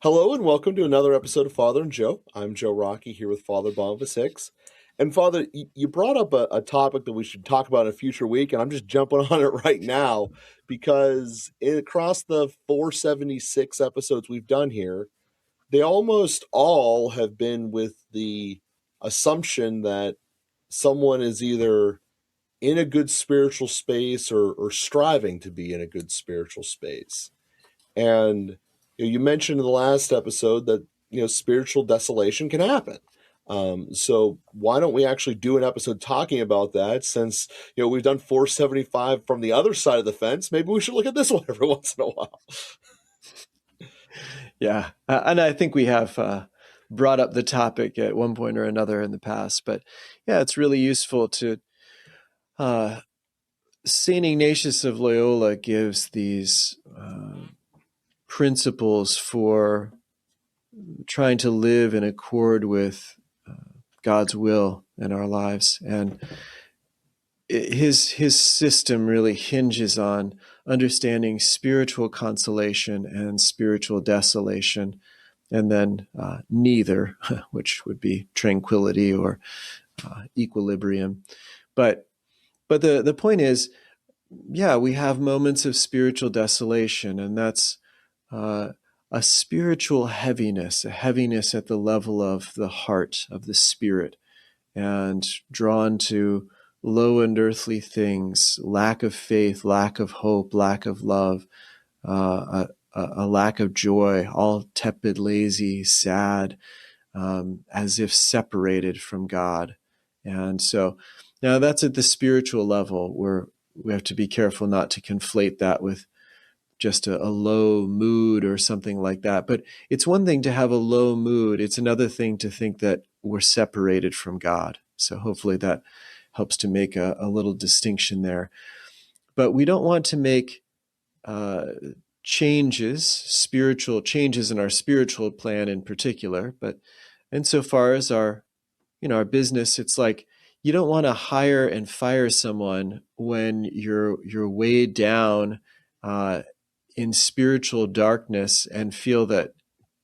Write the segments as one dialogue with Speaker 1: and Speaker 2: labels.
Speaker 1: Hello and welcome to another episode of Father and Joe. I'm Joe Rockey here with Father Boniface Hicks. And Father, you brought up a topic that we should talk about in a future week, and I'm just jumping on it right now because across the 476 episodes we've done here, they almost all have been with the assumption that someone is either in a good spiritual space or striving to be in a good spiritual space. And you mentioned in the last episode that spiritual desolation can happen. So why don't we actually do an episode talking about that? Since we've done 475 from the other side of the fence, maybe we should look at this one every once in a while.
Speaker 2: Yeah, and I think we have brought up the topic at one point or another in the past, but yeah, it's really useful to. Saint Ignatius of Loyola gives these principles for trying to live in accord with God's will in our lives, and his system really hinges on understanding spiritual consolation and spiritual desolation, and then neither, which would be tranquility or equilibrium. But the point is, yeah, we have moments of spiritual desolation, and that's a spiritual heaviness, a heaviness at the level of the heart, of the spirit, and drawn to low and earthly things, lack of faith, lack of hope, lack of love, a lack of joy, all tepid, lazy, sad, as if separated from God. And so now that's at the spiritual level, where we have to be careful not to conflate that with just a low mood or something like that. But it's one thing to have a low mood. It's another thing to think that we're separated from God. So hopefully that helps to make a little distinction there. But we don't want to make spiritual changes in our spiritual plan in particular. But insofar as our business, it's like you don't want to hire and fire someone when you're weighed down in spiritual darkness and feel that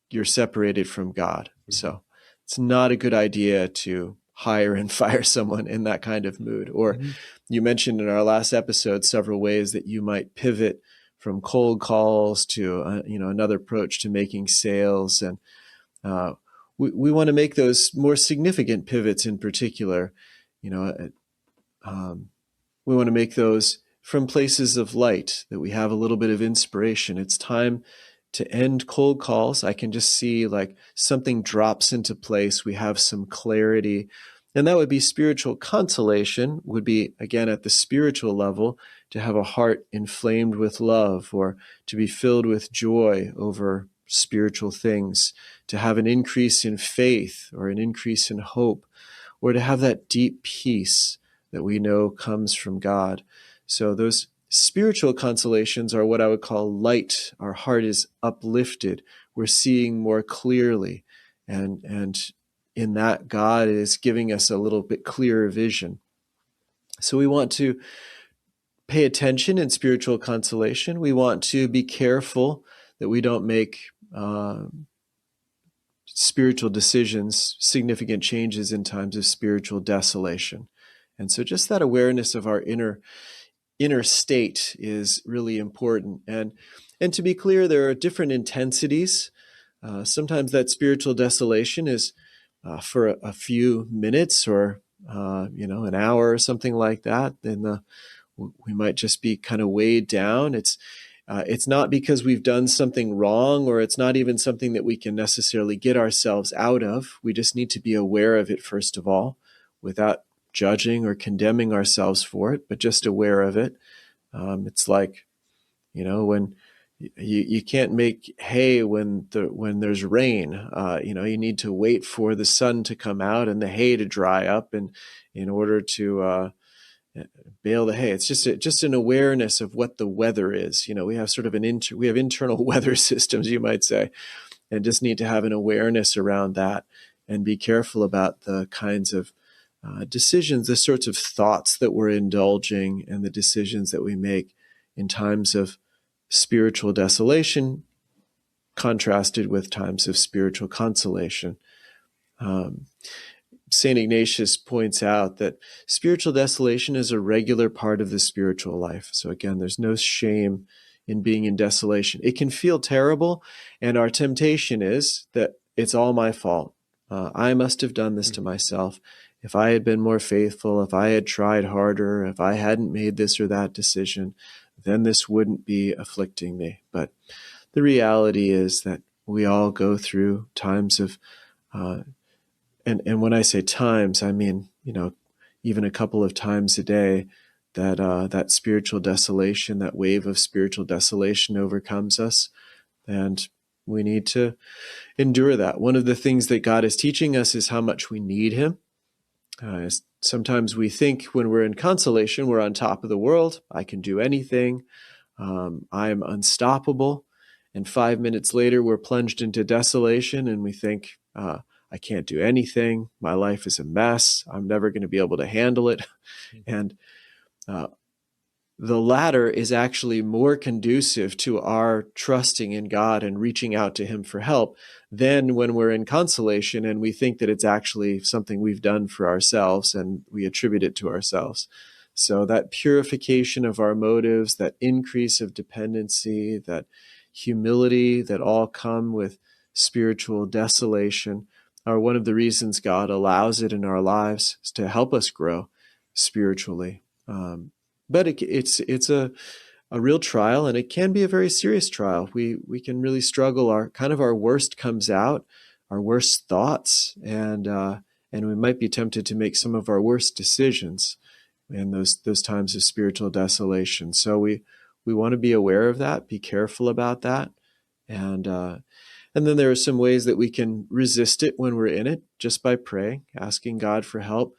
Speaker 2: you're separated from God. So it's not a good idea to hire and fire someone in that kind of mood. Or you mentioned in our last episode several ways that you might pivot from cold calls to another approach to making sales, and we want to make those more significant pivots in particular. We want to make those from places of light, that we have a little bit of inspiration. It's time to end cold calls. I can just see like something drops into place. We have some clarity. And that would be spiritual consolation, would be, again, at the spiritual level, to have a heart inflamed with love, or to be filled with joy over spiritual things, to have an increase in faith or an increase in hope, or to have that deep peace that we know comes from God. So those spiritual consolations are what I would call light. Our heart is uplifted. We're seeing more clearly. And in that, God is giving us a little bit clearer vision. So we want to pay attention in spiritual consolation. We want to be careful that we don't make spiritual decisions, significant changes in times of spiritual desolation. And so just that awareness of our inner state is really important. And to be clear, there are different intensities. Sometimes that spiritual desolation is for a few minutes, or an hour or something like that. Then we might just be kind of weighed down. It's not because we've done something wrong, or it's not even something that we can necessarily get ourselves out of. We just need to be aware of it, first of all, without judging or condemning ourselves for it, but just aware of it. It's like, when you can't make hay when there's rain. You need to wait for the sun to come out and the hay to dry up, and in order to bale the hay. It's just an awareness of what the weather is. We have sort of we have internal weather systems, you might say, and just need to have an awareness around that and be careful about the kinds of decisions, the sorts of thoughts that we're indulging, and the decisions that we make in times of spiritual desolation, contrasted with times of spiritual consolation. Saint Ignatius points out that spiritual desolation is a regular part of the spiritual life. So again, there's no shame in being in desolation. It can feel terrible, and our temptation is that it's all my fault. I must have done this to myself. If I had been more faithful, if I had tried harder, if I hadn't made this or that decision, then this wouldn't be afflicting me. But the reality is that we all go through times of and when I say times, I mean, even a couple of times a day, that spiritual desolation, that wave of spiritual desolation overcomes us, and we need to endure that. One of the things that God is teaching us is how much we need Him. Sometimes we think when we're in consolation, we're on top of the world. I can do anything. I'm unstoppable. And 5 minutes later, we're plunged into desolation, and we think, I can't do anything. My life is a mess. I'm never going to be able to handle it. And the latter is actually more conducive to our trusting in God and reaching out to Him for help than when we're in consolation and we think that it's actually something we've done for ourselves and we attribute it to ourselves. So that purification of our motives, that increase of dependency, that humility that all come with spiritual desolation are one of the reasons God allows it in our lives, is to help us grow spiritually. But it's a real trial, and it can be a very serious trial. We can really struggle. Our worst comes out, our worst thoughts, and we might be tempted to make some of our worst decisions in those times of spiritual desolation. So we want to be aware of that, be careful about that, and then there are some ways that we can resist it when we're in it, just by praying, asking God for help.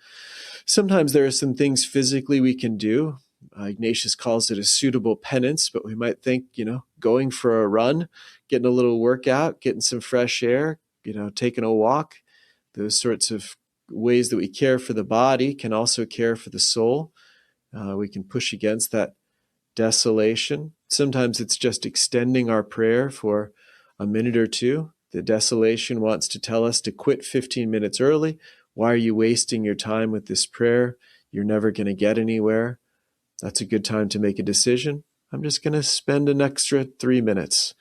Speaker 2: Sometimes there are some things physically we can do. Ignatius calls it a suitable penance, but we might think, going for a run, getting a little workout, getting some fresh air, taking a walk, those sorts of ways that we care for the body can also care for the soul. We can push against that desolation. Sometimes it's just extending our prayer for a minute or two. The desolation wants to tell us to quit 15 minutes early. Why are you wasting your time with this prayer? You're never going to get anywhere. That's a good time to make a decision. I'm just going to spend an extra 3 minutes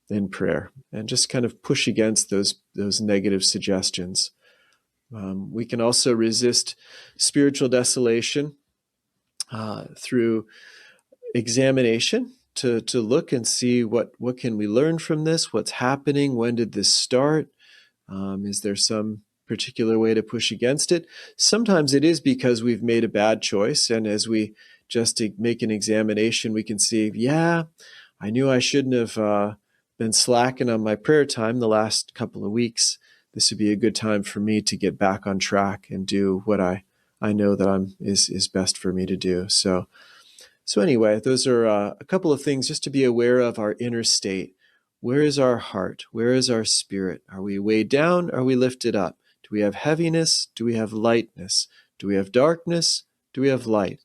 Speaker 2: in prayer and just kind of push against those negative suggestions. We can also resist spiritual desolation through examination, to look and see what can we learn from this, what's happening, when did this start, is there some particular way to push against it. Sometimes it is because we've made a bad choice, and as we just make an examination, we can see, I knew I shouldn't have been slacking on my prayer time the last couple of weeks. This would be a good time for me to get back on track and do what I know that is best for me to do. So anyway, those are a couple of things just to be aware of our inner state. Where is our heart? Where is our spirit? Are we weighed down? Are we lifted up? Do we have heaviness? Do we have lightness? Do we have darkness? Do we have light?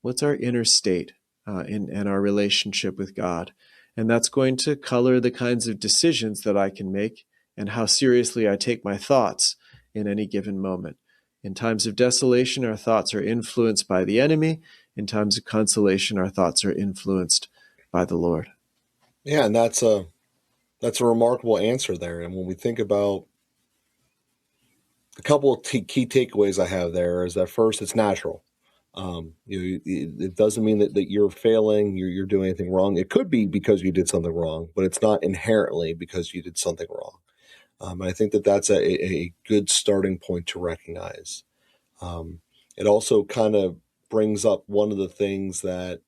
Speaker 2: What's our inner state in our relationship with God? And that's going to color the kinds of decisions that I can make and how seriously I take my thoughts in any given moment. In times of desolation, our thoughts are influenced by the enemy. In times of consolation, our thoughts are influenced by the Lord.
Speaker 1: Yeah, and that's a remarkable answer there. And when we think about a couple of key takeaways I have there is that first, it's natural. It doesn't mean that you're failing, you're doing anything wrong. It could be because you did something wrong, but it's not inherently because you did something wrong. And I think that that's a good starting point to recognize. It also kind of brings up one of the things that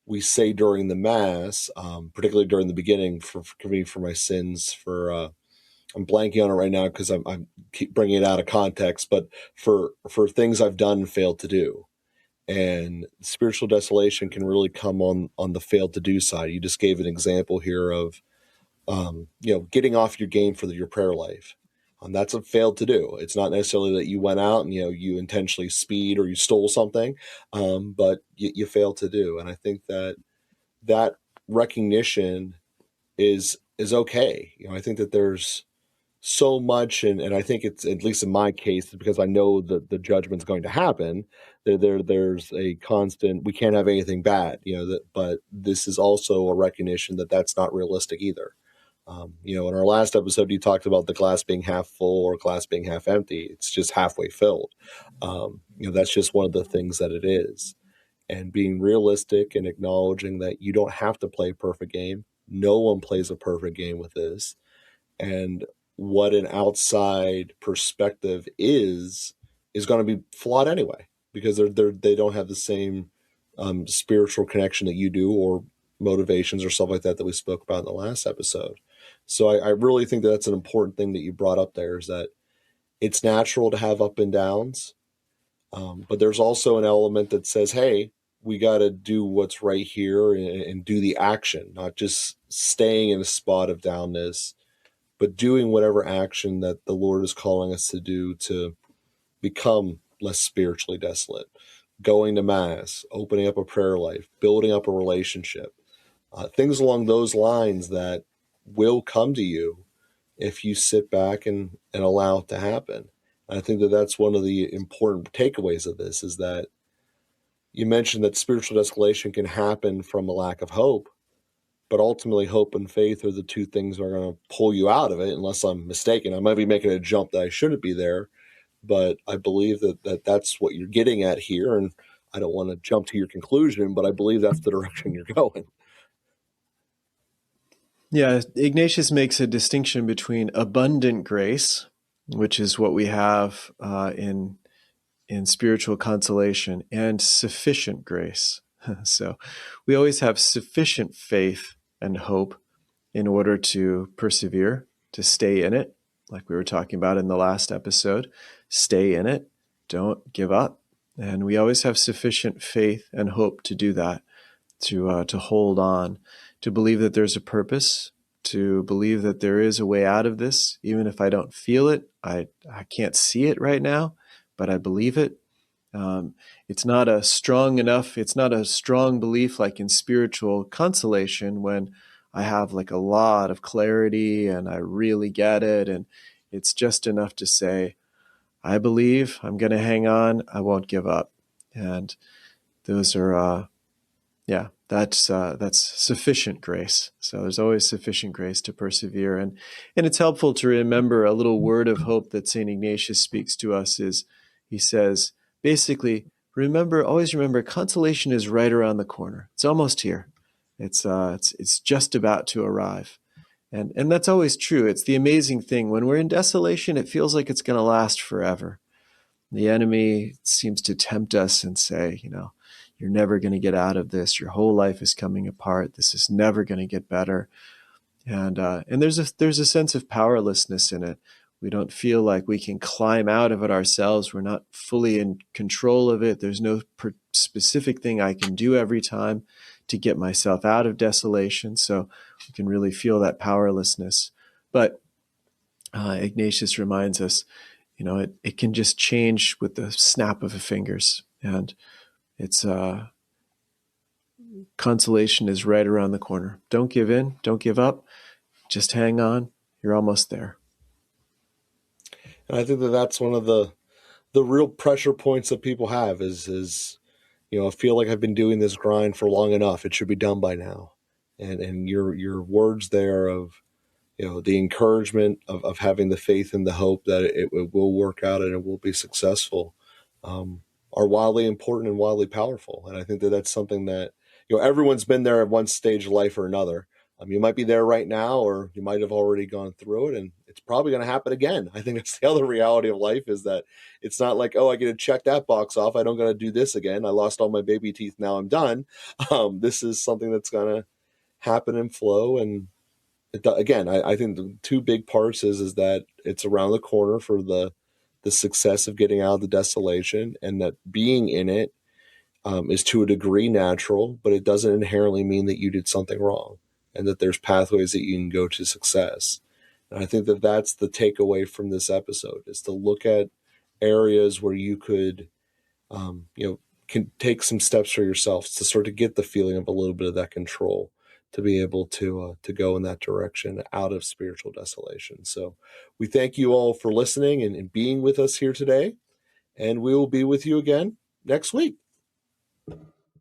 Speaker 1: we say during the Mass, particularly during the beginning, forgive me for my sins, I'm blanking on it right now because I'm keep bringing it out of context, but for things I've done and failed to do. And spiritual desolation can really come on the failed to do side. You just gave an example here of, getting off your game for your prayer life. That's a failed to do. It's not necessarily that you went out and, you intentionally speed or you stole something, but you failed to do. And I think that recognition is is okay. I think that there's so much, and I think it's, at least in my case, because I know that the judgment's going to happen. There's a constant. We can't have anything bad, but this is also a recognition that that's not realistic either. In our last episode, you talked about the glass being half full or glass being half empty. It's just halfway filled. That's just one of the things that it is. And being realistic and acknowledging that you don't have to play a perfect game. No one plays a perfect game with this. And what an outside perspective is going to be flawed anyway, because they don't have the same spiritual connection that you do, or motivations or stuff like that we spoke about in the last episode. So I really think that that's an important thing that you brought up there, is that it's natural to have up and downs, but there's also an element that says, hey, we got to do what's right here and do the action, not just staying in a spot of downness, but doing whatever action that the Lord is calling us to do to become less spiritually desolate. Going to Mass, opening up a prayer life, building up a relationship, things along those lines that will come to you if you sit back and allow it to happen. And I think that that's one of the important takeaways of this, is that you mentioned that spiritual desolation can happen from a lack of hope, but ultimately hope and faith are the two things that are going to pull you out of it, unless I'm mistaken. I might be making a jump that I shouldn't be there, but I believe that that's what you're getting at here. And I don't want to jump to your conclusion, but I believe that's the direction you're going.
Speaker 2: Yeah, Ignatius makes a distinction between abundant grace, which is what we have in spiritual consolation, and sufficient grace. So we always have sufficient faith and hope in order to persevere, to stay in it, like we were talking about in the last episode. Stay in it, don't give up. And we always have sufficient faith and hope to do that, to hold on, to believe that there's a purpose, to believe that there is a way out of this, even if I don't feel it. I can't see it right now, but I believe it. It's not a strong belief like in spiritual consolation, when I have like a lot of clarity and I really get it. And it's just enough to say, I believe, I'm going to hang on, I won't give up. And those are, that's sufficient grace. So there's always sufficient grace to persevere. And it's helpful to remember a little word of hope that Saint Ignatius speaks to us. Is he says, basically, always remember, consolation is right around the corner. It's almost here. It's just about to arrive. And that's always true. It's the amazing thing. When we're in desolation, it feels like it's going to last forever. The enemy seems to tempt us and say, you're never going to get out of this. Your whole life is coming apart. This is never going to get better. And there's a sense of powerlessness in it. We don't feel like we can climb out of it ourselves. We're not fully in control of it. There's no specific thing I can do every time to get myself out of desolation. So we can really feel that powerlessness. But Ignatius reminds us, it can just change with the snap of the fingers. And it's consolation is right around the corner. Don't give in. Don't give up. Just hang on. You're almost there.
Speaker 1: And I think that that's one of the real pressure points that people have is I feel like I've been doing this grind for long enough. It should be done by now. And your words there of, the encouragement of having the faith and the hope that it will work out and it will be successful, are wildly important and wildly powerful. And I think that that's something that, everyone's been there at one stage of life or another. You might be there right now, or you might have already gone through it, and it's probably going to happen again. I think that's the other reality of life, is that it's not like, oh, I get to check that box off. I don't got to do this again. I lost all my baby teeth. Now I'm done. This is something that's going to happen and flow. And again, I think the two big parts is that it's around the corner for the success of getting out of the desolation, and that being in it is to a degree natural, but it doesn't inherently mean that you did something wrong, and that there's pathways that you can go to success. And I think that that's the takeaway from this episode, is to look at areas where you could, can take some steps for yourself to sort of get the feeling of a little bit of that control. to be able to go in that direction out of spiritual desolation. So we thank you all for listening and being with us here today, and we will be with you again next week.